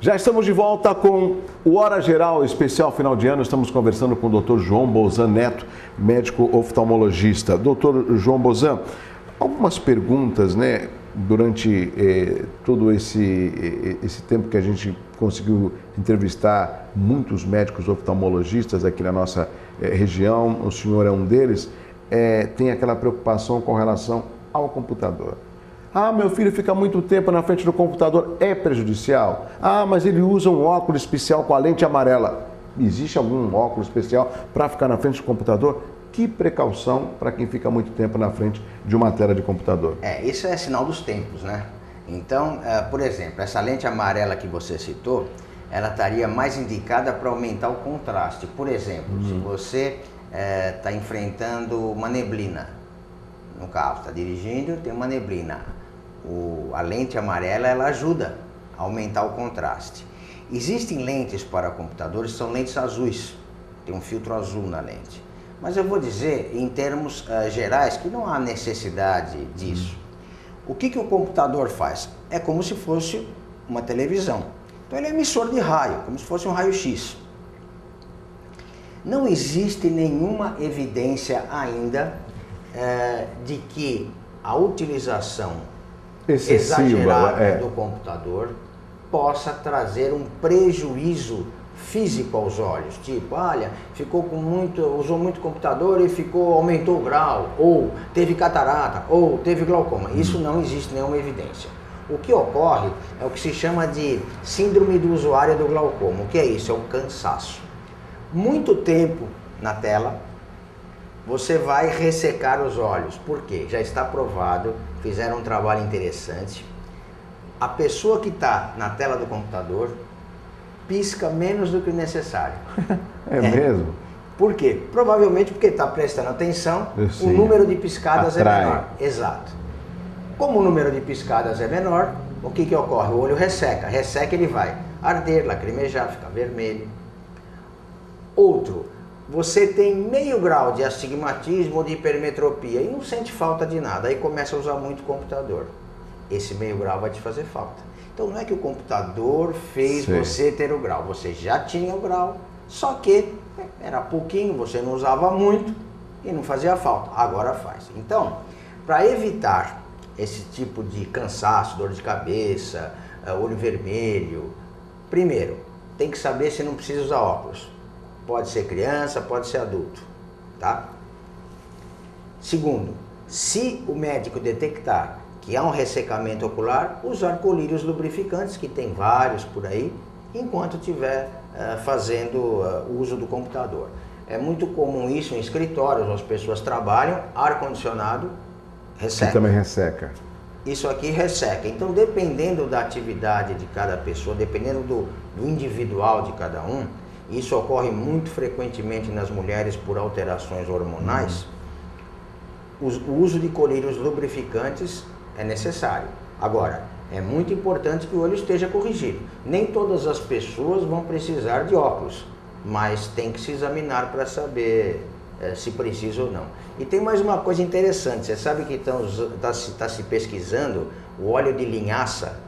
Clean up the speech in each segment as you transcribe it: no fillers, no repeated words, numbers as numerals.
Já estamos de volta com o Hora Geral especial final de ano. Estamos conversando com o Dr. João Bozan Neto, médico oftalmologista. Dr. João Bozan, algumas perguntas, né, durante todo esse tempo que a gente conseguiu entrevistar muitos médicos oftalmologistas aqui na nossa região, o senhor é um deles, tem aquela preocupação com relação ao computador. Ah, meu filho fica muito tempo na frente do computador, é prejudicial? Ah, mas ele usa um óculos especial com a lente amarela. Existe algum óculos especial para ficar na frente do computador? Que precaução para quem fica muito tempo na frente de uma tela de computador? Isso é sinal dos tempos, né? Então, por exemplo, essa lente amarela que você citou, ela estaria mais indicada para aumentar o contraste. Por exemplo, se você está enfrentando uma neblina no carro, está dirigindo, tem uma neblina. A lente amarela, ela ajuda a aumentar o contraste. Existem lentes para computadores, são lentes azuis, tem um filtro azul na lente. Mas eu vou dizer, em termos gerais, que não há necessidade disso. O que o computador faz? É como se fosse uma televisão. Então ele é emissor de raio, como se fosse um raio-x. Não existe nenhuma evidência ainda de que a utilização exagerada do computador possa trazer um prejuízo físico aos olhos, tipo, olha, usou muito computador e aumentou o grau, ou teve catarata, ou teve glaucoma. Isso não existe nenhuma evidência. O que ocorre é o que se chama de síndrome do usuário do glaucoma. O que é isso? É o cansaço. Muito tempo na tela, você vai ressecar os olhos. Por quê? Já está provado, fizeram um trabalho interessante. A pessoa que está na tela do computador pisca menos do que o necessário. É mesmo? Por quê? Provavelmente porque está prestando atenção, o número de piscadas é menor. Exato. Como o número de piscadas é menor, o que ocorre? O olho resseca. Resseca, ele vai arder, lacrimejar, ficar vermelho. Outro, você tem meio grau de astigmatismo ou de hipermetropia e não sente falta de nada, aí começa a usar muito computador. Esse meio grau vai te fazer falta. Então não é que o computador fez você ter o grau, você já tinha o grau, só que era pouquinho, você não usava muito e não fazia falta, agora faz. Então, para evitar esse tipo de cansaço, dor de cabeça, olho vermelho, primeiro, tem que saber se não precisa usar óculos. Pode ser criança, pode ser adulto, tá? Segundo, se o médico detectar que há um ressecamento ocular, usar colírios lubrificantes, que tem vários por aí, enquanto estiver fazendo uso do computador. É muito comum isso em escritórios, as pessoas trabalham, ar-condicionado, resseca. Que também resseca. Isso aqui resseca. Então, dependendo da atividade de cada pessoa, dependendo do individual de cada um, isso ocorre muito frequentemente nas mulheres por alterações hormonais. O uso de colírios lubrificantes é necessário. Agora, é muito importante que o olho esteja corrigido. Nem todas as pessoas vão precisar de óculos, mas tem que se examinar para saber se precisa ou não. E tem mais uma coisa interessante, você sabe que está se pesquisando o óleo de linhaça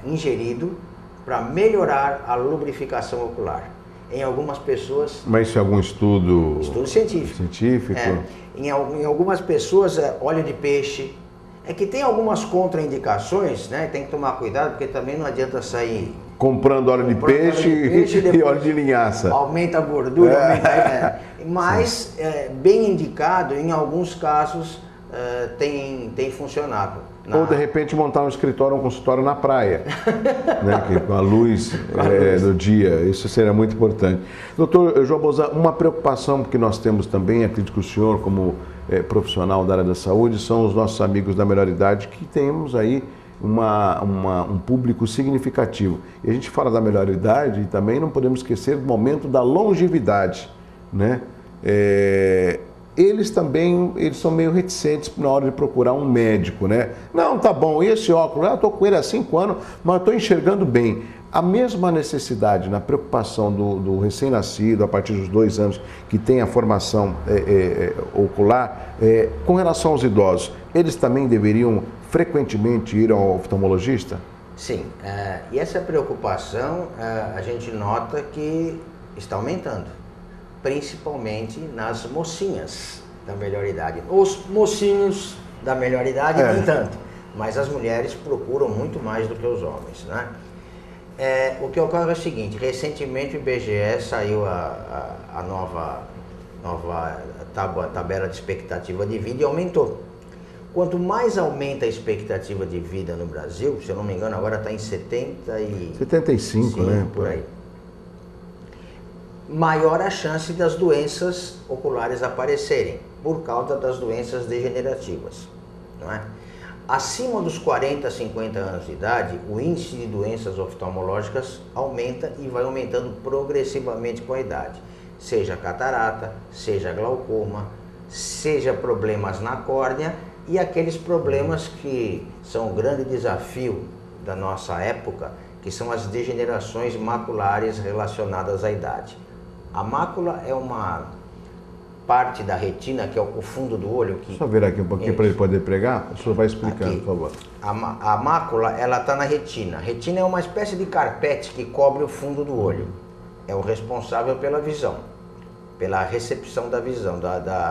ingerido para melhorar a lubrificação ocular. Em algumas pessoas... Mas isso é algum estudo... Estudo científico. Científico? Em algumas pessoas, óleo de peixe. É que tem algumas contraindicações, né? Tem que tomar cuidado, porque também não adianta sair... Comprando óleo de peixe e óleo de linhaça. Aumenta a gordura, mas bem indicado, em alguns casos tem funcionado. Ou de repente montar um escritório, um consultório na praia, né, com a luz do dia, isso seria muito importante. Doutor João Bozan, uma preocupação que nós temos também, acredito que o senhor como profissional da área da saúde, são os nossos amigos da melhor idade, que temos aí um público significativo. E a gente fala da melhor idade e também não podemos esquecer do momento da longevidade, né? Eles são meio reticentes na hora de procurar um médico, né? Não, tá bom, e esse óculos? Eu estou com ele há 5 anos, mas estou enxergando bem. A mesma necessidade na preocupação do recém-nascido, a partir dos 2 anos, que tem a formação ocular, com relação aos idosos, eles também deveriam frequentemente ir ao oftalmologista? Sim, e essa preocupação a gente nota que está aumentando, principalmente nas mocinhas da melhor idade. Os mocinhos da melhor idade nem tanto, mas as mulheres procuram muito mais do que os homens, né? O que ocorre é o seguinte: recentemente o IBGE saiu a nova tabela de expectativa de vida e aumentou. Quanto mais aumenta a expectativa de vida no Brasil, se eu não me engano agora está em 75, né? Por aí. Maior a chance das doenças oculares aparecerem, por causa das doenças degenerativas, não é? Acima dos 40, 50 anos de idade, o índice de doenças oftalmológicas aumenta e vai aumentando progressivamente com a idade. Seja catarata, seja glaucoma, seja problemas na córnea e aqueles problemas que são o grande desafio da nossa época, que são as degenerações maculares relacionadas à idade. A mácula é uma parte da retina, que é o fundo do olho. Só virar aqui um pouquinho para ele poder pregar, o senhor vai explicando, aqui, por favor. A mácula, ela está na retina. A retina é uma espécie de carpete que cobre o fundo do olho. É o responsável pela visão, pela recepção da visão,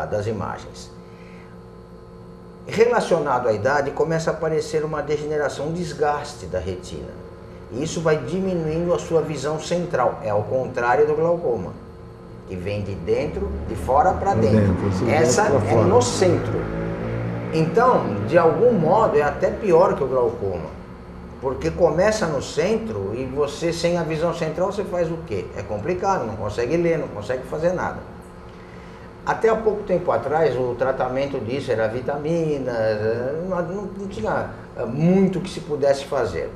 das imagens. Relacionado à idade, começa a aparecer uma degeneração, um desgaste da retina. E isso vai diminuindo a sua visão central. É ao contrário do glaucoma, que vem de dentro, de fora para dentro. Essa é no centro. Então, de algum modo, é até pior que o glaucoma. Porque começa no centro e você, sem a visão central, você faz o quê? É complicado, não consegue ler, não consegue fazer nada. Até há pouco tempo atrás, o tratamento disso era vitamina, não tinha muito que se pudesse fazer.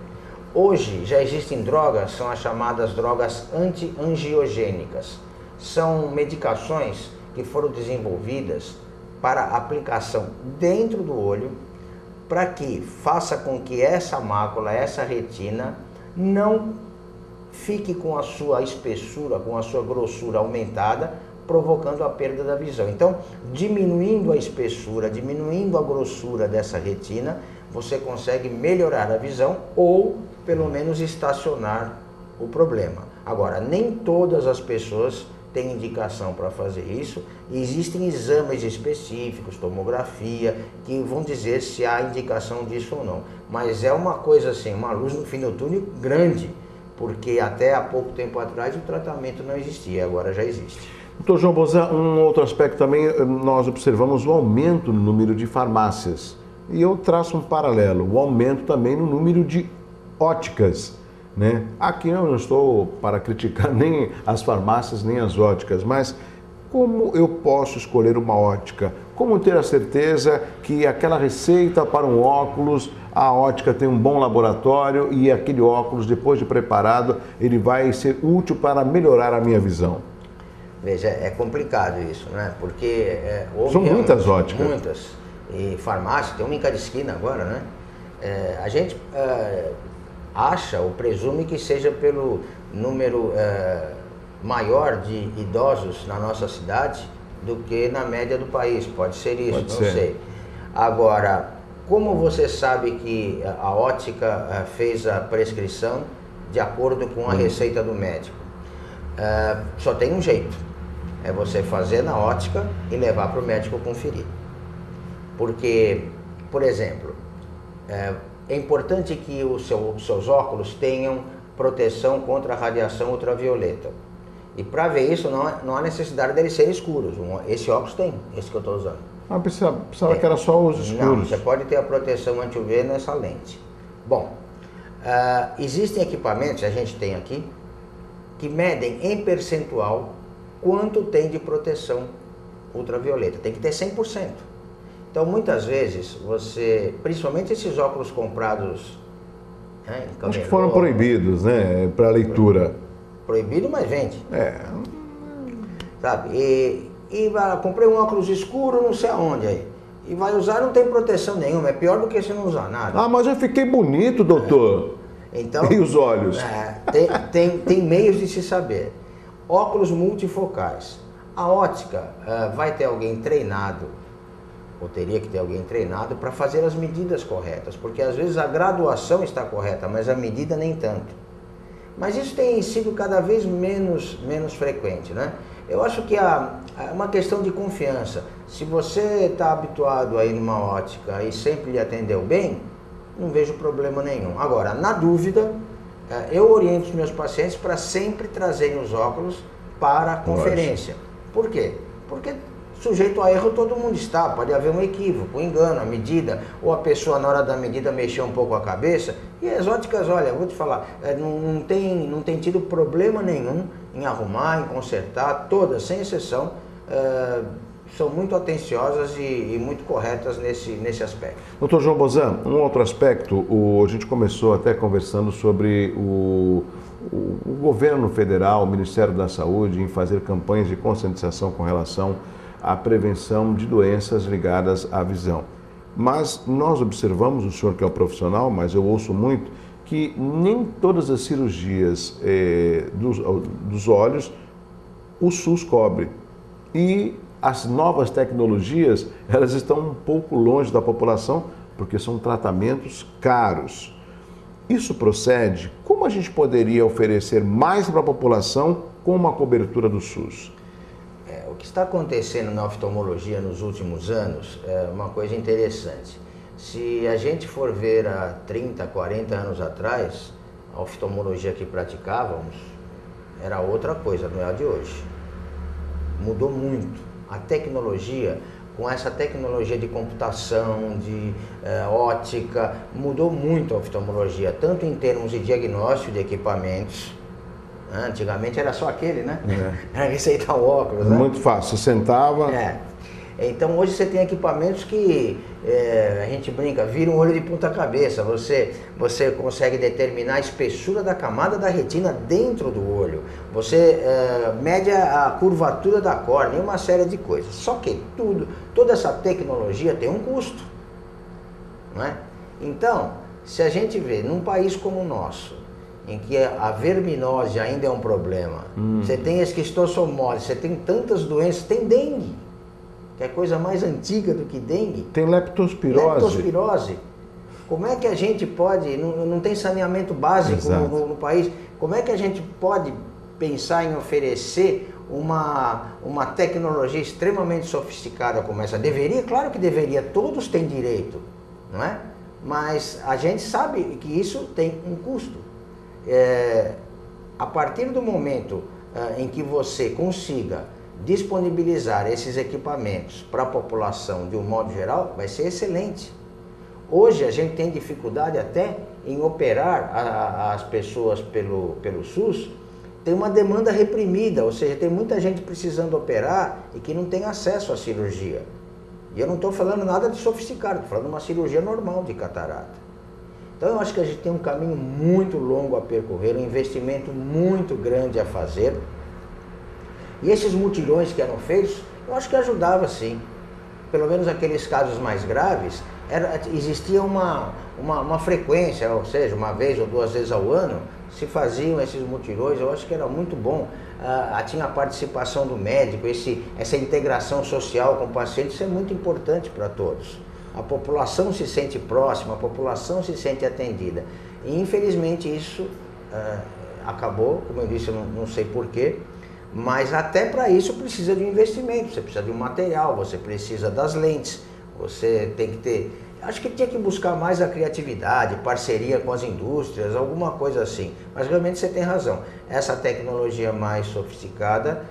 Hoje já existem drogas, são as chamadas drogas anti-angiogênicas. São medicações que foram desenvolvidas para aplicação dentro do olho, para que faça com que essa mácula, essa retina, não fique com a sua espessura, com a sua grossura aumentada, provocando a perda da visão. Então, diminuindo a espessura, diminuindo a grossura dessa retina, você consegue melhorar a visão ou, pelo menos, estacionar o problema. Agora, nem todas as pessoas têm indicação para fazer isso. Existem exames específicos, tomografia, que vão dizer se há indicação disso ou não. Mas é uma coisa assim, uma luz no fim do túnel grande, porque até há pouco tempo atrás o tratamento não existia, agora já existe. Doutor João Bozan, um outro aspecto também, nós observamos o aumento no número de farmácias. E eu traço um paralelo, o aumento também no número de óticas, né? Aqui eu não estou para criticar nem as farmácias, nem as óticas, mas como eu posso escolher uma ótica? Como ter a certeza que aquela receita para um óculos, a ótica tem um bom laboratório e aquele óculos, depois de preparado, ele vai ser útil para melhorar a minha visão? Veja, é complicado isso, né? Porque são muitas óticas. Muitas. E farmácia, tem uma em cada esquina agora, né? A gente acha ou presume que seja pelo número maior de idosos na nossa cidade do que na média do país. Pode ser isso, não sei. Agora, como você sabe que a ótica fez a prescrição de acordo com a receita do médico? Só tem um jeito. É você fazer na ótica e levar para o médico conferir. Porque, por exemplo, é importante que os seus óculos tenham proteção contra a radiação ultravioleta. E para ver isso, não há necessidade deles serem escuros. Esse óculos tem, esse que eu estou usando. Pensava que era só os escuros. Não, você pode ter a proteção anti-UV nessa lente. Bom, existem equipamentos, a gente tem aqui, que medem em percentual quanto tem de proteção ultravioleta. Tem que ter 100%. Então, muitas vezes, principalmente esses óculos comprados em camelô, acho que foram proibidos, né, para leitura. Proibido, mas vende. Sabe? E comprei um óculos escuro, não sei aonde aí. E vai usar, não tem proteção nenhuma. É pior do que se não usar nada. Ah, mas eu fiquei bonito, doutor. Então, e os olhos? Tem meios de se saber. Óculos multifocais. A ótica vai ter alguém treinado ou teria que ter alguém treinado para fazer as medidas corretas, porque às vezes a graduação está correta, mas a medida nem tanto. Mas isso tem sido cada vez menos frequente, né? Eu acho que é uma questão de confiança. Se você está habituado a ir numa ótica e sempre lhe atendeu bem, não vejo problema nenhum. Agora, na dúvida, eu oriento os meus pacientes para sempre trazerem os óculos para a conferência. Por quê? Porque sujeito a erro todo mundo está, pode haver um equívoco, um engano, a medida, ou a pessoa na hora da medida mexeu um pouco a cabeça, e as óticas, olha, eu vou te falar, não tem tido problema nenhum em arrumar, em consertar, todas, sem exceção, são muito atenciosas e muito corretas nesse aspecto. Doutor João Bozan, um outro aspecto, a gente começou até conversando sobre o governo federal, o Ministério da Saúde, em fazer campanhas de conscientização com relação à prevenção de doenças ligadas à visão. Mas nós observamos, o senhor que é o profissional, mas eu ouço muito, que nem todas as cirurgias dos olhos o SUS cobre. E as novas tecnologias, elas estão um pouco longe da população, porque são tratamentos caros. Isso procede? Como a gente poderia oferecer mais para a população com uma cobertura do SUS? O que está acontecendo na oftalmologia nos últimos anos é uma coisa interessante. Se a gente for ver há 30, 40 anos atrás, a oftalmologia que praticávamos era outra coisa, não é a de hoje. Mudou muito. A tecnologia, com essa tecnologia de computação, de ótica, mudou muito a oftalmologia, tanto em termos de diagnóstico de equipamentos. Antigamente era só aquele, né? Era receitar o óculos, né? Muito fácil, você sentava... Então hoje você tem equipamentos que a gente brinca, vira um olho de ponta cabeça, você consegue determinar a espessura da camada da retina dentro do olho, você mede a curvatura da córnea e uma série de coisas. Só que toda essa tecnologia tem um custo, não é? Então, se a gente vê num país como o nosso, em que a verminose ainda é um problema, você tem esquistossomose, você tem tantas doenças, tem dengue, que é coisa mais antiga do que dengue. Tem leptospirose. Leptospirose. Como é que a gente pode, não tem saneamento básico no país, como é que a gente pode pensar em oferecer uma tecnologia extremamente sofisticada como essa? Deveria? Claro que deveria, todos têm direito, não é? Mas a gente sabe que isso tem um custo. A partir do momento em que você consiga disponibilizar esses equipamentos para a população de um modo geral, vai ser excelente. Hoje a gente tem dificuldade até em operar as pessoas pelo SUS, tem uma demanda reprimida, ou seja, tem muita gente precisando operar e que não tem acesso à cirurgia. E eu não estou falando nada de sofisticado, estou falando de uma cirurgia normal de catarata. Então eu acho que a gente tem um caminho muito longo a percorrer, um investimento muito grande a fazer. E esses mutirões que eram feitos, eu acho que ajudava sim. Pelo menos aqueles casos mais graves, existia uma frequência, ou seja, uma vez ou duas vezes ao ano, se faziam esses mutirões, eu acho que era muito bom. Tinha a participação do médico, essa integração social com o paciente, isso é muito importante para todos. A população se sente próxima, a população se sente atendida. E infelizmente isso acabou, como eu disse, eu não sei porquê, mas até para isso precisa de um investimento, você precisa de um material, você precisa das lentes, você tem que ter... Acho que tinha que buscar mais a criatividade, parceria com as indústrias, alguma coisa assim. Mas realmente você tem razão, essa tecnologia mais sofisticada,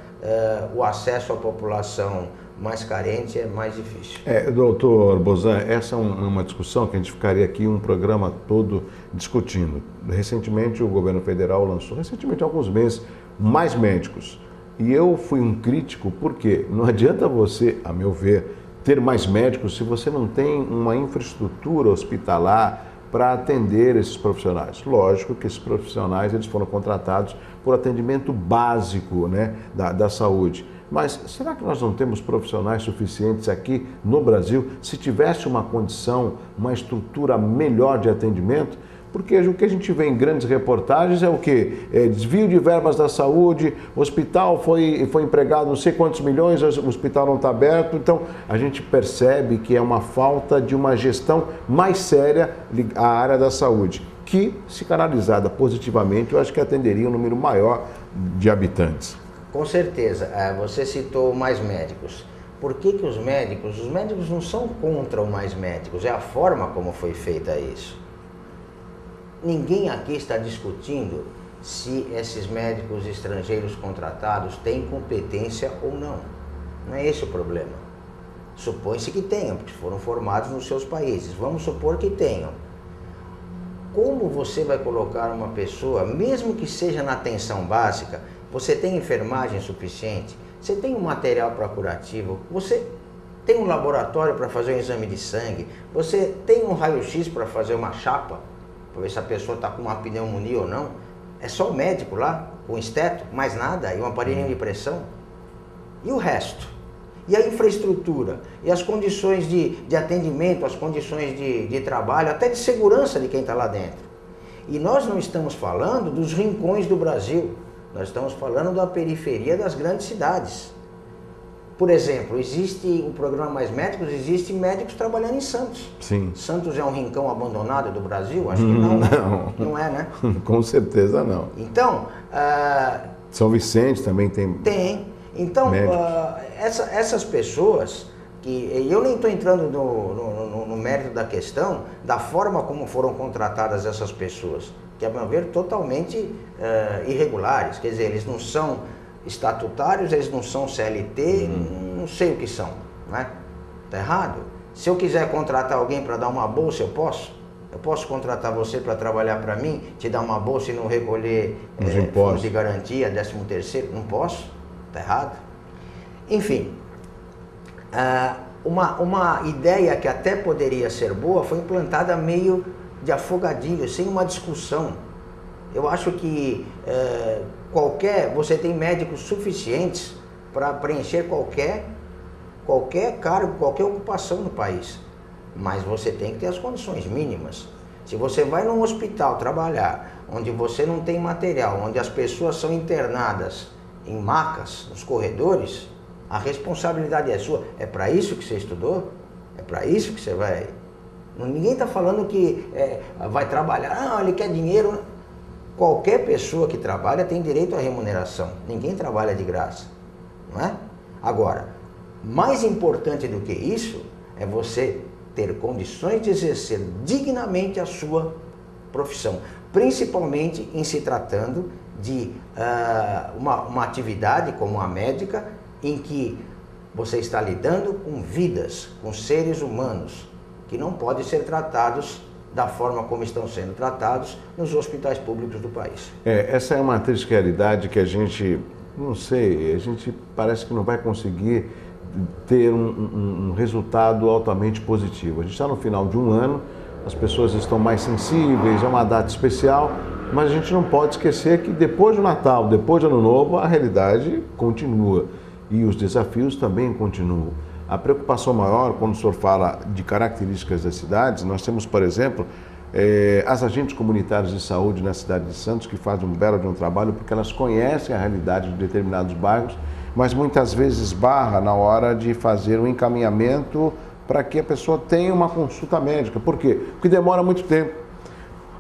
o acesso à população mais carente é mais difícil. Doutor Bozan, essa é uma discussão que a gente ficaria aqui um programa todo discutindo. Recentemente o governo federal lançou, há alguns meses, mais médicos. E eu fui um crítico porque não adianta você, a meu ver, ter mais médicos se você não tem uma infraestrutura hospitalar para atender esses profissionais. Lógico que esses profissionais eles foram contratados por atendimento básico, né, da saúde. Mas será que nós não temos profissionais suficientes aqui no Brasil? Se tivesse uma condição, uma estrutura melhor de atendimento, Porque o que a gente vê em grandes reportagens é o quê? Desvio de verbas da saúde, o hospital foi empregado não sei quantos milhões, o hospital não está aberto. Então, a gente percebe que é uma falta de uma gestão mais séria à área da saúde, que, se canalizada positivamente, eu acho que atenderia um número maior de habitantes. Com certeza. Você citou mais médicos. Por que os médicos não são contra o mais médicos, é a forma como foi feita isso. Ninguém aqui está discutindo se esses médicos estrangeiros contratados têm competência ou não. Não é esse o problema. Supõe-se que tenham, porque foram formados nos seus países. Vamos supor que tenham. Como você vai colocar uma pessoa, mesmo que seja na atenção básica, você tem enfermagem suficiente, você tem um material para curativo, você tem um laboratório para fazer um exame de sangue, você tem um raio-x para fazer uma chapa, para ver se a pessoa está com uma pneumonia ou não. É só o médico lá, com esteto, mais nada, e um aparelhinho de pressão. E o resto? E a infraestrutura? E as condições de atendimento, as condições de trabalho, até de segurança de quem está lá dentro. E nós não estamos falando dos rincões do Brasil, nós estamos falando da periferia das grandes cidades. Por exemplo, existe o programa Mais Médicos, existem médicos trabalhando em Santos. Sim. Santos é um rincão abandonado do Brasil? Acho que não. Não é, né? Com certeza não. Então... São Vicente também tem... Tem. Então, essas pessoas, que eu nem estou entrando no mérito da questão, da forma como foram contratadas essas pessoas, que, a meu ver, totalmente irregulares. Quer dizer, eles não são estatutários, eles não são CLT, não sei o que são, né? Tá errado? Se eu quiser contratar alguém para dar uma bolsa, eu posso? Eu posso contratar você para trabalhar para mim, te dar uma bolsa e não recolher fundos de garantia, 13º? Não posso? Tá errado? Enfim, uma ideia que até poderia ser boa foi implantada meio de afogadilho, sem uma discussão. Eu acho que você tem médicos suficientes para preencher qualquer cargo, qualquer ocupação no país. Mas você tem que ter as condições mínimas. Se você vai num hospital trabalhar, onde você não tem material, onde as pessoas são internadas em macas, nos corredores, a responsabilidade é sua. É para isso que você estudou? É para isso que você vai... Ninguém está falando que vai trabalhar, ele quer dinheiro. Qualquer pessoa que trabalha tem direito à remuneração. Ninguém trabalha de graça, não é? Agora, mais importante do que isso é você ter condições de exercer dignamente a sua profissão, principalmente em se tratando de uma atividade como a médica, em que você está lidando com vidas, com seres humanos, que não podem ser tratados da forma como estão sendo tratados nos hospitais públicos do país. Essa é uma triste realidade que a gente, não sei, a gente parece que não vai conseguir ter um resultado altamente positivo. A gente está no final de um ano, as pessoas estão mais sensíveis, é uma data especial, mas a gente não pode esquecer que depois do Natal, depois do Ano Novo, a realidade continua e os desafios também continuam. A preocupação maior, quando o senhor fala de características das cidades, nós temos, por exemplo, as agentes comunitárias de saúde na cidade de Santos, que fazem um belo de um trabalho, porque elas conhecem a realidade de determinados bairros, mas muitas vezes barra na hora de fazer um encaminhamento para que a pessoa tenha uma consulta médica. Por quê? Porque demora muito tempo.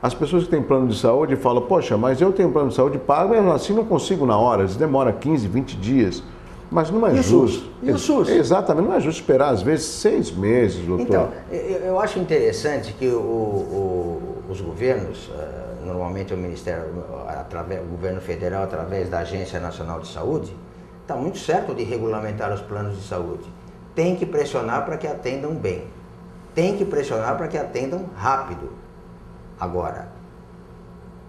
As pessoas que têm plano de saúde falam, poxa, mas eu tenho plano de saúde pago, mas assim não consigo na hora, demora 15, 20 dias. Mas não é justo. E o SUS? Exatamente, não é justo esperar às vezes 6 meses, doutor. Então, eu acho interessante que os governos, normalmente o Ministério, o governo federal, através da Agência Nacional de Saúde, está muito certo de regulamentar os planos de saúde. Tem que pressionar para que atendam bem. Tem que pressionar para que atendam rápido. Agora,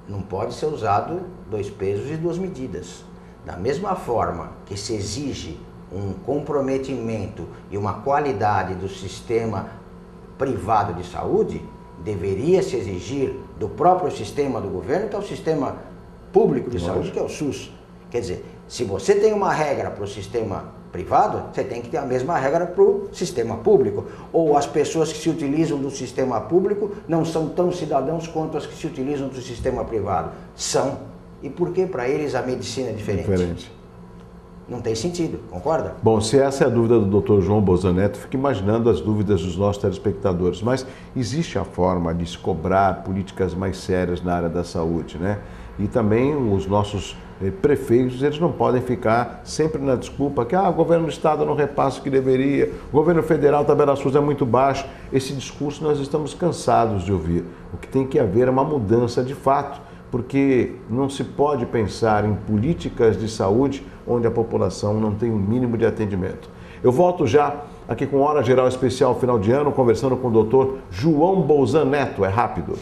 não pode ser usado 2 pesos e 2 medidas. Da mesma forma que se exige um comprometimento e uma qualidade do sistema privado de saúde, deveria se exigir do próprio sistema do governo, que é o sistema público de saúde, que é o SUS. Quer dizer, se você tem uma regra para o sistema privado, você tem que ter a mesma regra para o sistema público. Ou as pessoas que se utilizam do sistema público não são tão cidadãos quanto as que se utilizam do sistema privado. São. E por que para eles a medicina é diferente? Não tem sentido, concorda? Bom, se essa é a dúvida do Dr. João Bozan Neto, fico imaginando as dúvidas dos nossos telespectadores. Mas existe a forma de se cobrar políticas mais sérias na área da saúde, né? E também os nossos prefeitos, eles não podem ficar sempre na desculpa que o governo do estado não repassa o que deveria, o governo federal, a tabela SUS é muito baixo. Esse discurso nós estamos cansados de ouvir. O que tem que haver é uma mudança de fato, porque não se pode pensar em políticas de saúde onde a população não tem um mínimo de atendimento. Eu volto já aqui com Hora Geral Especial final de ano, conversando com o Dr. João Bozan Neto. É rápido.